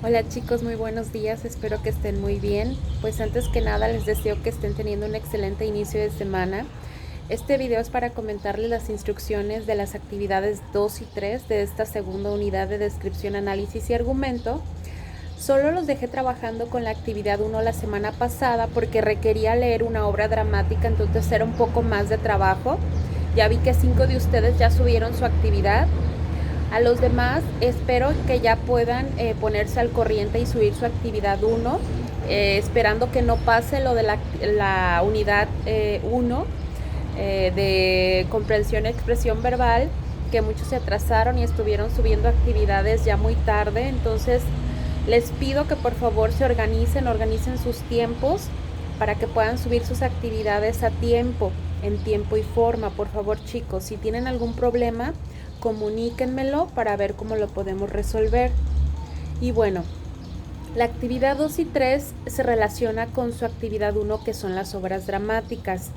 Hola chicos, muy buenos días, espero que estén muy bien. Pues antes que nada les deseo que estén teniendo un excelente inicio de semana. Este video es para comentarles las instrucciones de las actividades 2 y 3 de esta segunda unidad de descripción, análisis y argumento. Solo los dejé trabajando con la actividad 1 la semana pasada porque requería leer una obra dramática, entonces era un poco más de trabajo. Ya vi que 5 de ustedes ya subieron su actividad. A los demás espero que ya puedan ponerse al corriente y subir su actividad 1, esperando que no pase lo de la unidad 1 de comprensión y expresión verbal, que muchos se atrasaron y estuvieron subiendo actividades ya muy tarde. Entonces les pido que por favor se organicen sus tiempos para que puedan subir sus actividades a tiempo, en tiempo y forma. Por favor chicos, si tienen algún problema, comuníquenmelo para ver cómo lo podemos resolver. Y bueno, la actividad 2 y 3 se relaciona con su actividad 1, que son las obras dramáticas.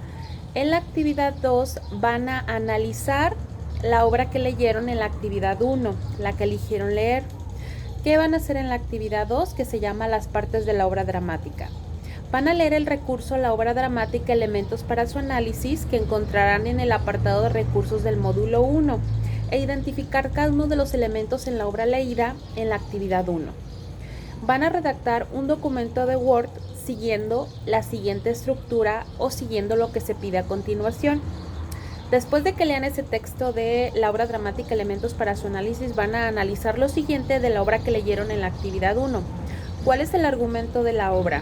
En la actividad 2 van a analizar la obra que leyeron en la actividad 1, la que eligieron leer. ¿Qué van a hacer en la actividad 2, que se llama las partes de la obra dramática? Van a leer el recurso La obra dramática, elementos para su análisis, que encontrarán en el apartado de recursos del módulo 1, e identificar cada uno de los elementos en la obra leída en la actividad 1. Van a redactar un documento de Word siguiendo la siguiente estructura o siguiendo lo que se pide a continuación. Después de que lean ese texto de la obra dramática, elementos para su análisis, van a analizar lo siguiente de la obra que leyeron en la actividad 1. ¿Cuál es el argumento de la obra?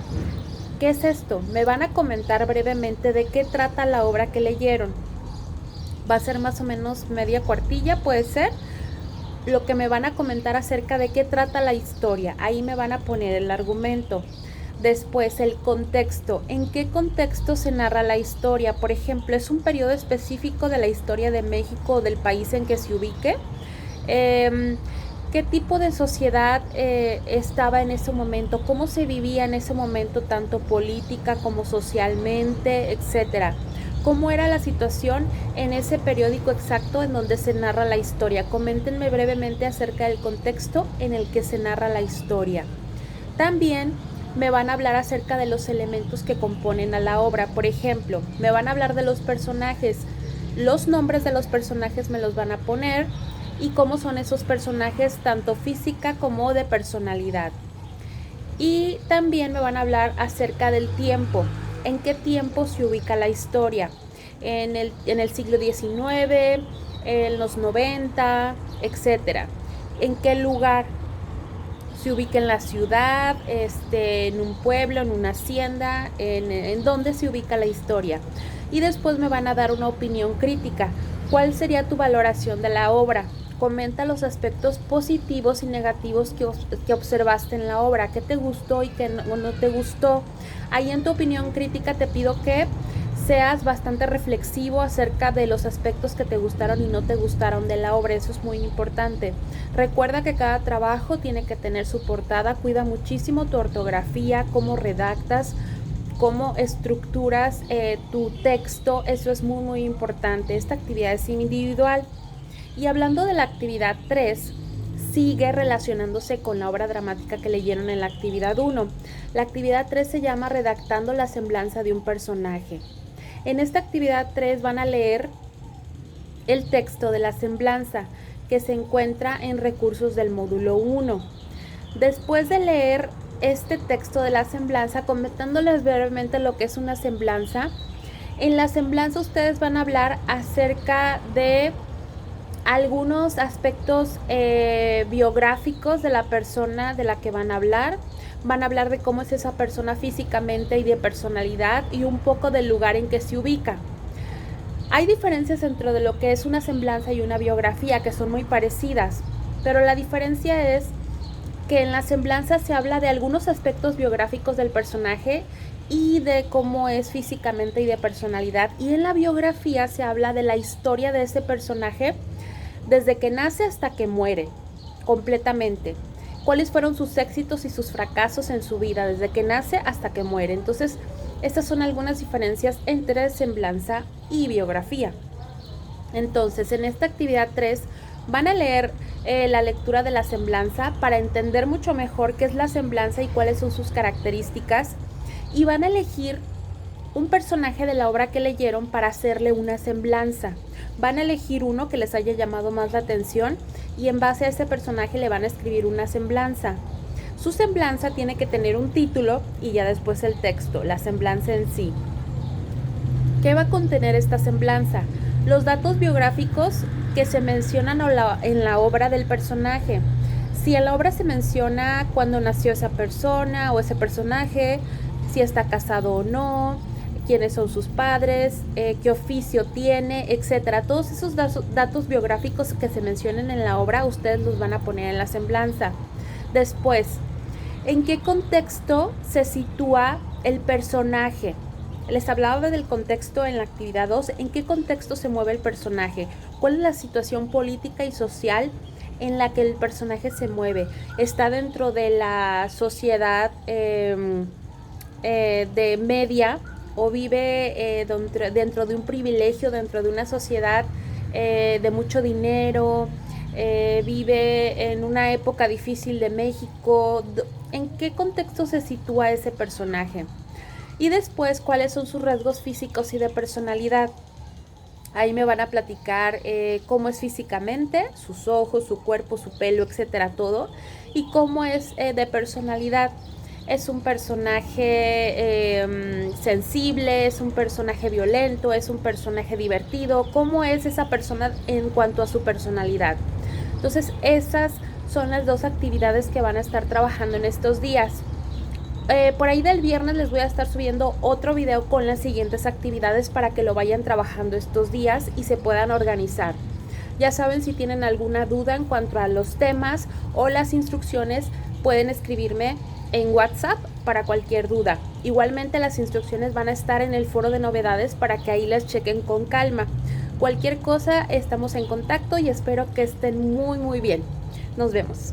¿Qué es esto? Me van a comentar brevemente de qué trata la obra que leyeron. Va a ser más o menos media cuartilla, puede ser. Lo que me van a comentar acerca de qué trata la historia. Ahí me van a poner el argumento. Después, el contexto. ¿En qué contexto se narra la historia? Por ejemplo, ¿es un periodo específico de la historia de México o del país en que se ubique? ¿Qué tipo de sociedad estaba en ese momento? ¿Cómo se vivía en ese momento, tanto política como socialmente, etcétera? ¿Cómo era la situación en ese periódico exacto en donde se narra la historia? Coméntenme brevemente acerca del contexto en el que se narra la historia. También me van a hablar acerca de los elementos que componen a la obra. Por ejemplo, me van a hablar de los personajes. Los nombres de los personajes me los van a poner y cómo son esos personajes, tanto física como de personalidad. Y también me van a hablar acerca del tiempo. ¿En qué tiempo se ubica la historia? En el siglo XIX, en los 90, etcétera. ¿En qué lugar se ubica? En la ciudad, en un pueblo, en una hacienda, en dónde se ubica la historia. Y después me van a dar una opinión crítica. ¿Cuál sería tu valoración de la obra? Comenta los aspectos positivos y negativos que observaste en la obra, qué te gustó y qué no te gustó. Ahí en tu opinión crítica te pido que seas bastante reflexivo acerca de los aspectos que te gustaron y no te gustaron de la obra. Eso es muy importante. Recuerda que cada trabajo tiene que tener su portada. Cuida muchísimo tu ortografía, cómo redactas, cómo estructuras tu texto. Eso es muy muy importante. Esta actividad es individual. Y hablando de la actividad 3, sigue relacionándose con la obra dramática que leyeron en la actividad 1. La actividad 3 se llama Redactando la semblanza de un personaje. En esta actividad 3 van a leer el texto de la semblanza, que se encuentra en recursos del módulo 1. Después de leer este texto de la semblanza, comentándoles brevemente lo que es una semblanza, en la semblanza ustedes van a hablar acerca de algunos aspectos biográficos de la persona de la que van a hablar. Van a hablar de cómo es esa persona físicamente y de personalidad, y un poco del lugar en que se ubica. Hay diferencias dentro de lo que es una semblanza y una biografía, que son muy parecidas, pero la diferencia es que en la semblanza se habla de algunos aspectos biográficos del personaje y de cómo es físicamente y de personalidad, y en la biografía se habla de la historia de ese personaje desde que nace hasta que muere, completamente. ¿Cuáles fueron sus éxitos y sus fracasos en su vida, desde que nace hasta que muere? Entonces, estas son algunas diferencias entre semblanza y biografía. Entonces, en esta actividad 3 van a leer la lectura de la semblanza para entender mucho mejor qué es la semblanza y cuáles son sus características, y van a elegir un personaje de la obra que leyeron para hacerle una semblanza. Van a elegir uno que les haya llamado más la atención y en base a ese personaje le van a escribir una semblanza. Su semblanza tiene que tener un título y ya después el texto, la semblanza en sí. ¿Qué va a contener esta semblanza? Los datos biográficos que se mencionan en la obra del personaje. Si en la obra se menciona cuándo nació esa persona o ese personaje, si está casado o no, quiénes son sus padres, qué oficio tiene, etcétera. Todos esos datos biográficos que se mencionen en la obra, ustedes los van a poner en la semblanza. Después, ¿en qué contexto se sitúa el personaje? Les hablaba del contexto en la actividad 2. ¿En qué contexto se mueve el personaje? ¿Cuál es la situación política y social en la que el personaje se mueve? ¿Está dentro de la sociedad de media o vive dentro de un privilegio, dentro de una sociedad de mucho dinero? ¿Vive en una época difícil de México? ¿En qué contexto se sitúa ese personaje? Y después, ¿cuáles son sus rasgos físicos y de personalidad? Ahí me van a platicar cómo es físicamente, sus ojos, su cuerpo, su pelo, etcétera, todo. Y cómo es de personalidad. Es un personaje sensible, es un personaje violento, es un personaje divertido. ¿Cómo es esa persona en cuanto a su personalidad? Entonces, esas son las 2 actividades que van a estar trabajando en estos días. Por ahí del viernes les voy a estar subiendo otro video con las siguientes actividades para que lo vayan trabajando estos días y se puedan organizar. Ya saben, si tienen alguna duda en cuanto a los temas o las instrucciones, pueden escribirme en WhatsApp para cualquier duda. Igualmente las instrucciones van a estar en el foro de novedades para que ahí las chequen con calma. Cualquier cosa, estamos en contacto y espero que estén muy bien. Nos vemos.